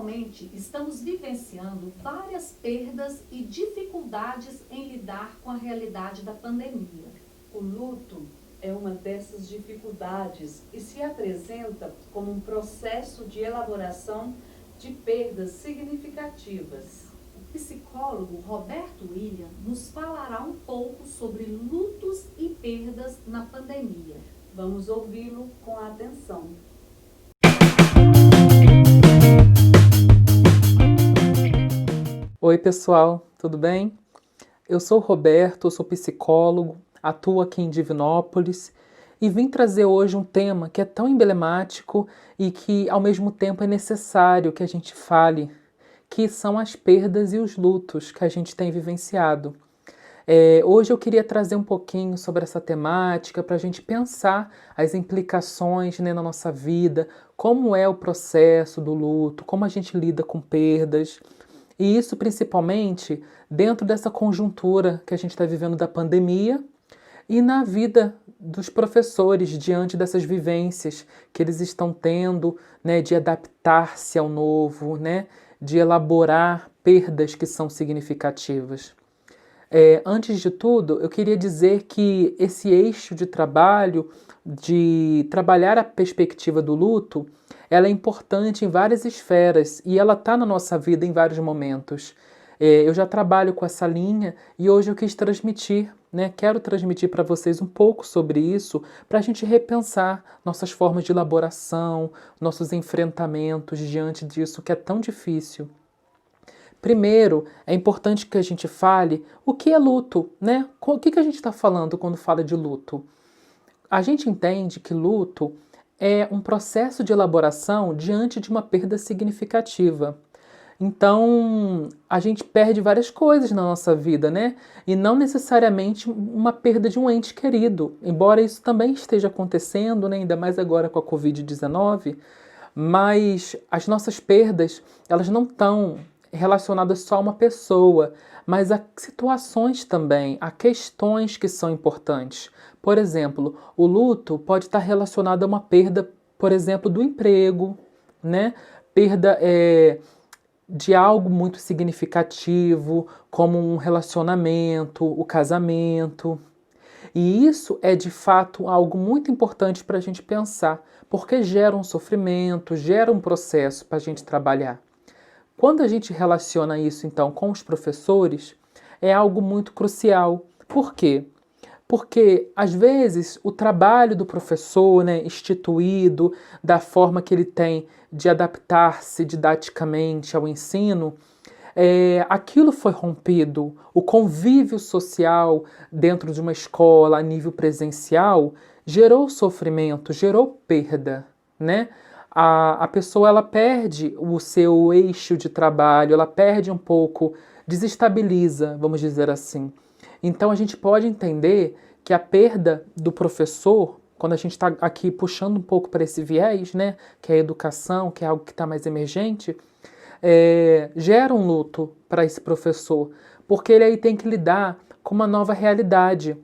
Atualmente, estamos vivenciando várias perdas e dificuldades em lidar com a realidade da pandemia. O luto é uma dessas dificuldades e se apresenta como um processo de elaboração de perdas significativas. O psicólogo Roberto William nos falará um pouco sobre lutos e perdas na pandemia. Vamos ouvi-lo com atenção. Oi pessoal, tudo bem? Eu sou o Roberto, eu sou psicólogo, atuo aqui em Divinópolis e vim trazer hoje um tema que é tão emblemático e que ao mesmo tempo é necessário que a gente fale, que são as perdas e os lutos que a gente tem vivenciado. Hoje eu queria trazer um pouquinho sobre essa temática para a gente pensar as implicações, né, na nossa vida, como é o processo do luto, como a gente lida com perdas. E isso principalmente dentro dessa conjuntura que a gente está vivendo da pandemia e na vida dos professores diante dessas vivências que eles estão tendo, né, de adaptar-se ao novo, né, de elaborar perdas que são significativas. Antes de tudo, eu queria dizer que esse eixo de trabalho, de trabalhar a perspectiva do luto, ela é importante em várias esferas e ela está na nossa vida em vários momentos. Eu já trabalho com essa linha e hoje eu quis transmitir, né? Quero transmitir para vocês um pouco sobre isso, para a gente repensar nossas formas de elaboração, nossos enfrentamentos diante disso que é tão difícil. Primeiro, é importante que a gente fale o que é luto, né? O que a gente está falando quando fala de luto? A gente entende que luto é um processo de elaboração diante de uma perda significativa. Então, a gente perde várias coisas na nossa vida, né? E não necessariamente uma perda de um ente querido, embora isso também esteja acontecendo, né? Ainda mais agora com a Covid-19, mas as nossas perdas, elas não estão relacionadas só a uma pessoa, mas a situações também, a questões que são importantes. Por exemplo, o luto pode estar relacionado a uma perda, por exemplo, do emprego, né? Perda de algo muito significativo, como um relacionamento, o casamento. E isso é de fato algo muito importante para a gente pensar, porque gera um sofrimento, gera um processo para a gente trabalhar. Quando a gente relaciona isso, então, com os professores, é algo muito crucial. Por quê? Porque, às vezes, o trabalho do professor, né, instituído, da forma que ele tem de adaptar-se didaticamente ao ensino, aquilo foi rompido. O convívio social dentro de uma escola a nível presencial gerou sofrimento, gerou perda, né? A pessoa ela perde o seu eixo de trabalho, ela perde um pouco, desestabiliza, vamos dizer assim. Então a gente pode entender que a perda do professor, quando a gente está aqui puxando um pouco para esse viés, né, que é a educação, que é algo que está mais emergente, gera um luto para esse professor, porque ele aí tem que lidar com uma nova realidade,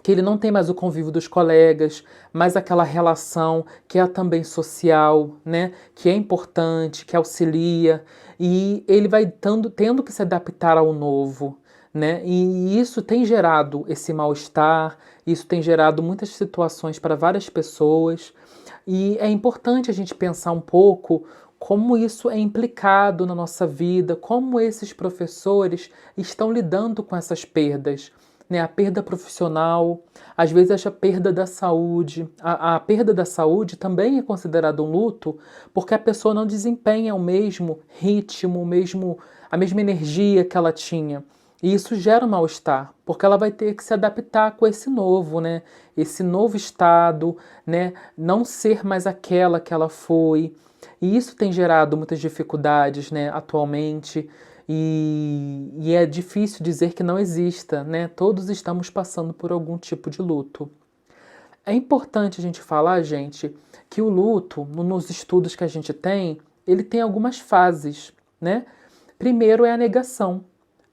que ele não tem mais o convívio dos colegas, mas aquela relação que é também social, né, que é importante, que auxilia, e ele vai tendo que se adaptar ao novo, né, e isso tem gerado esse mal-estar, isso tem gerado muitas situações para várias pessoas, e é importante a gente pensar um pouco como isso é implicado na nossa vida, como esses professores estão lidando com essas perdas, né, a perda profissional, às vezes a perda da saúde. A perda da saúde também é considerada um luto porque a pessoa não desempenha o mesmo ritmo, a mesma energia que ela tinha. E isso gera um mal-estar, porque ela vai ter que se adaptar com esse novo, né? Esse novo estado, né? Não ser mais aquela que ela foi. E isso tem gerado muitas dificuldades, né, atualmente. E é difícil dizer que não exista, né? Todos estamos passando por algum tipo de luto. É importante a gente falar, gente, que o luto, nos estudos que a gente tem, ele tem algumas fases, né? Primeiro é a negação.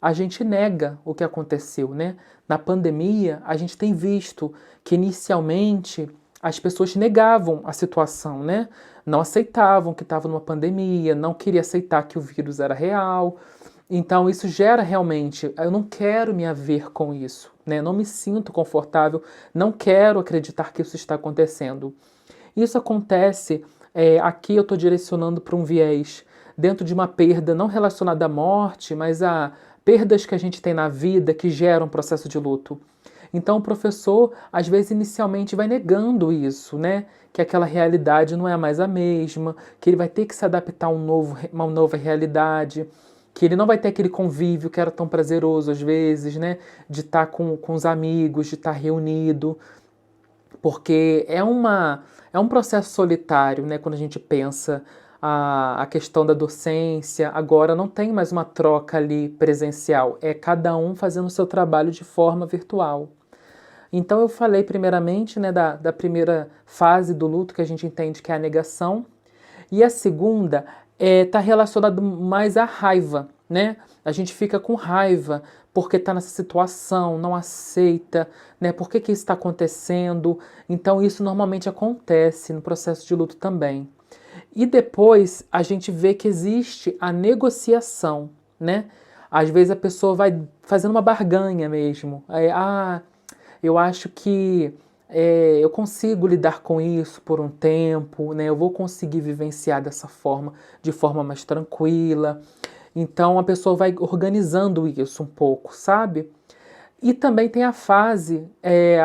A gente nega o que aconteceu, né? Na pandemia, a gente tem visto que inicialmente as pessoas negavam a situação, né? não aceitavam que estava numa pandemia, não queria aceitar que o vírus era real. Então isso gera realmente, eu não quero me haver com isso, né? Não me sinto confortável, não quero acreditar que isso está acontecendo. Isso acontece, aqui eu estou direcionando para um viés dentro de uma perda não relacionada à morte, mas a perdas que a gente tem na vida que geram um processo de luto. Então o professor, às vezes, inicialmente vai negando isso, né? Que aquela realidade não é mais a mesma, que ele vai ter que se adaptar a uma nova realidade, que ele não vai ter aquele convívio que era tão prazeroso às vezes, né? De estar com os amigos, de estar reunido, porque é um processo solitário, né? Quando a gente pensa a questão da docência, agora não tem mais uma troca ali presencial, é cada um fazendo o seu trabalho de forma virtual. Então eu falei primeiramente, né, da primeira fase do luto que a gente entende que é a negação, e a segunda está relacionada mais à raiva, né? A gente fica com raiva porque está nessa situação, não aceita, né? Por que isso está acontecendo? Então isso normalmente acontece no processo de luto também. E depois a gente vê que existe a negociação, né? Às vezes a pessoa vai fazendo uma barganha mesmo. Eu acho que eu consigo lidar com isso por um tempo, né? Eu vou conseguir vivenciar dessa forma, de forma mais tranquila. Então a pessoa vai organizando isso um pouco, sabe? E também tem a fase,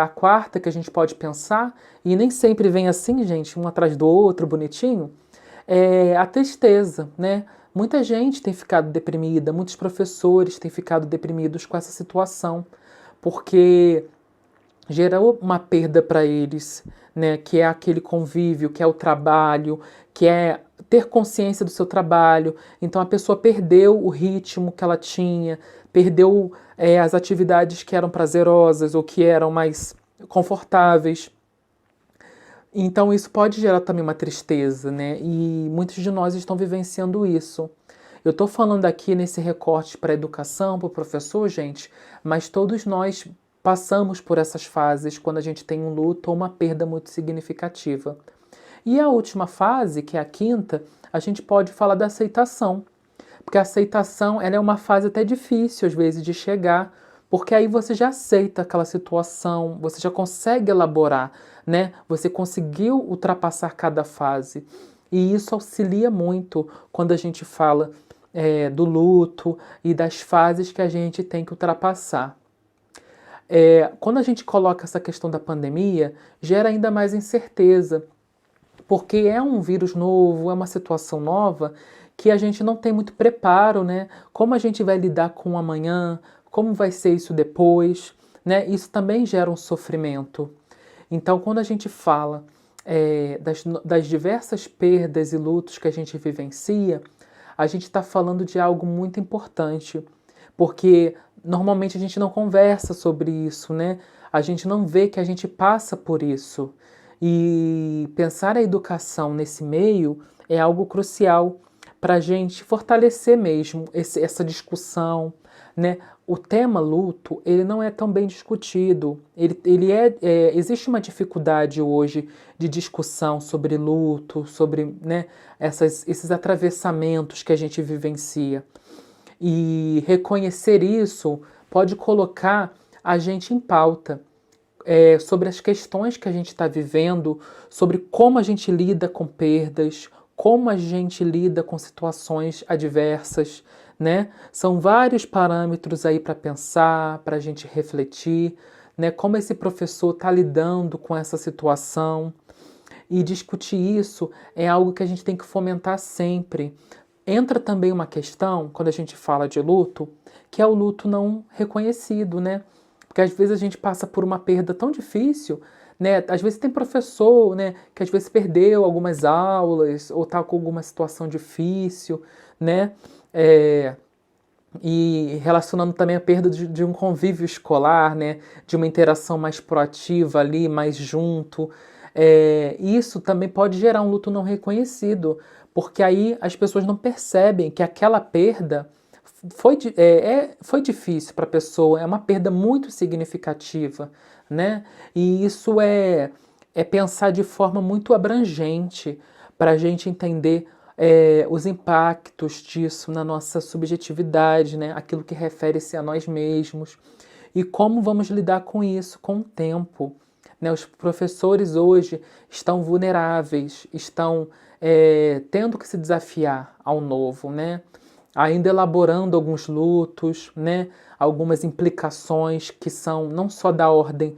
a quarta que a gente pode pensar, e nem sempre vem assim, gente, um atrás do outro, bonitinho, é a tristeza, né? Muita gente tem ficado deprimida, muitos professores têm ficado deprimidos com essa situação, porque gerou uma perda para eles, né? Que é aquele convívio, que é o trabalho, que é ter consciência do seu trabalho. Então a pessoa perdeu o ritmo que ela tinha, perdeu as atividades que eram prazerosas ou que eram mais confortáveis. Então isso pode gerar também uma tristeza, né? E muitos de nós estão vivenciando isso. Eu estou falando aqui nesse recorte para a educação, para o professor, gente, mas todos nós passamos por essas fases quando a gente tem um luto ou uma perda muito significativa. E a última fase, que é a quinta, a gente pode falar da aceitação. Porque a aceitação ela é uma fase até difícil, às vezes, de chegar, porque aí você já aceita aquela situação, você já consegue elaborar, né? Você conseguiu ultrapassar cada fase. E isso auxilia muito quando a gente fala do luto e das fases que a gente tem que ultrapassar. Quando a gente coloca essa questão da pandemia, gera ainda mais incerteza, porque é um vírus novo, é uma situação nova que a gente não tem muito preparo, né? Como a gente vai lidar com o amanhã, como vai ser isso depois, né? Isso também gera um sofrimento. Então, quando a gente fala das diversas perdas e lutos que a gente vivencia, a gente está falando de algo muito importante, porque normalmente a gente não conversa sobre isso, né? A gente não vê que a gente passa por isso. E pensar a educação nesse meio é algo crucial para a gente fortalecer mesmo essa discussão, né? O tema luto, ele não é tão bem discutido. Existe uma dificuldade hoje de discussão sobre luto, sobre, né, esses atravessamentos que a gente vivencia. E reconhecer isso pode colocar a gente em pauta sobre as questões que a gente está vivendo, sobre como a gente lida com perdas, como a gente lida com situações adversas, né? São vários parâmetros aí para pensar, para a gente refletir, né? Como esse professor está lidando com essa situação. E discutir isso é algo que a gente tem que fomentar sempre. Entra também uma questão, quando a gente fala de luto, que é o luto não reconhecido, né? Porque às vezes a gente passa por uma perda tão difícil, né? Às vezes tem professor, né, que às vezes perdeu algumas aulas ou está com alguma situação difícil, né? E relacionando também a perda de um convívio escolar, né? De uma interação mais proativa ali, mais junto. Isso também pode gerar um luto não reconhecido, porque aí as pessoas não percebem que aquela perda foi difícil para a pessoa, é uma perda muito significativa, né? E isso é pensar de forma muito abrangente, para a gente entender os impactos disso na nossa subjetividade, né? Aquilo que refere-se a nós mesmos, e como vamos lidar com isso com o tempo. Né? Os professores hoje estão vulneráveis, estão tendo que se desafiar ao novo, né? Ainda elaborando alguns lutos, né? Algumas implicações que são não só da ordem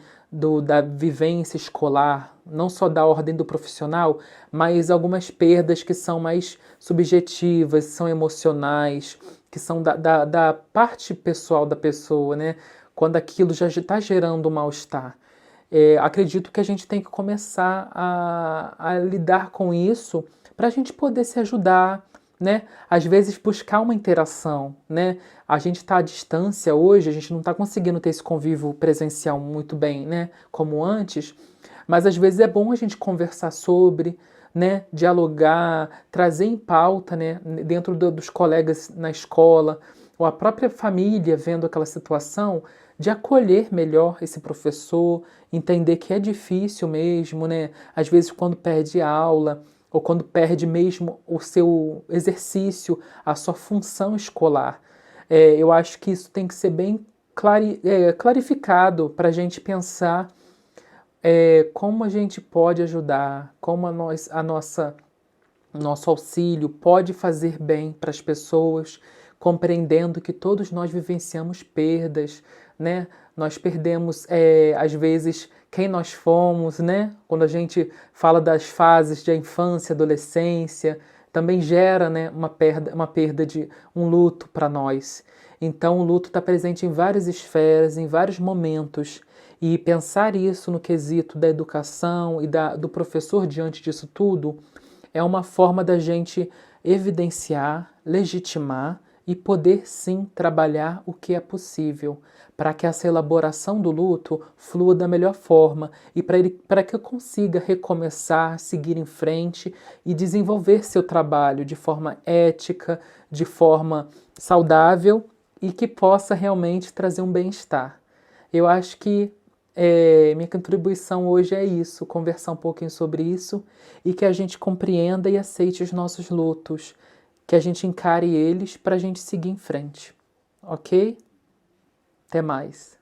da vivência escolar, não só da ordem do profissional, mas algumas perdas que são mais subjetivas, são emocionais, que são da parte pessoal da pessoa, né? Quando aquilo já está gerando um mal-estar. Acredito que a gente tem que começar a lidar com isso para a gente poder se ajudar, né? Às vezes buscar uma interação, né? A gente está à distância hoje, a gente não está conseguindo ter esse convívio presencial muito bem, né? Como antes, mas às vezes é bom a gente conversar sobre, né? Dialogar, trazer em pauta, né? Dentro dos colegas na escola, ou a própria família vendo aquela situação, de acolher melhor esse professor, entender que é difícil mesmo, né? Às vezes quando perde aula, ou quando perde mesmo o seu exercício, a sua função escolar. Eu acho que isso tem que ser bem clarificado para a gente pensar como a gente pode ajudar, como nosso auxílio pode fazer bem para as pessoas, compreendendo que todos nós vivenciamos perdas, né? Nós perdemos, às vezes, quem nós fomos, né? Quando a gente fala das fases de infância, adolescência, também gera, né, uma perda de um luto para nós. Então, o luto está presente em várias esferas, em vários momentos. E pensar isso no quesito da educação e do professor diante disso tudo é uma forma da gente evidenciar, legitimar e poder sim trabalhar o que é possível para que essa elaboração do luto flua da melhor forma e para que eu consiga recomeçar, seguir em frente e desenvolver seu trabalho de forma ética, de forma saudável e que possa realmente trazer um bem-estar. Eu acho que minha contribuição hoje é isso, conversar um pouquinho sobre isso e que a gente compreenda e aceite os nossos lutos, que a gente encare eles para a gente seguir em frente, ok? Até mais.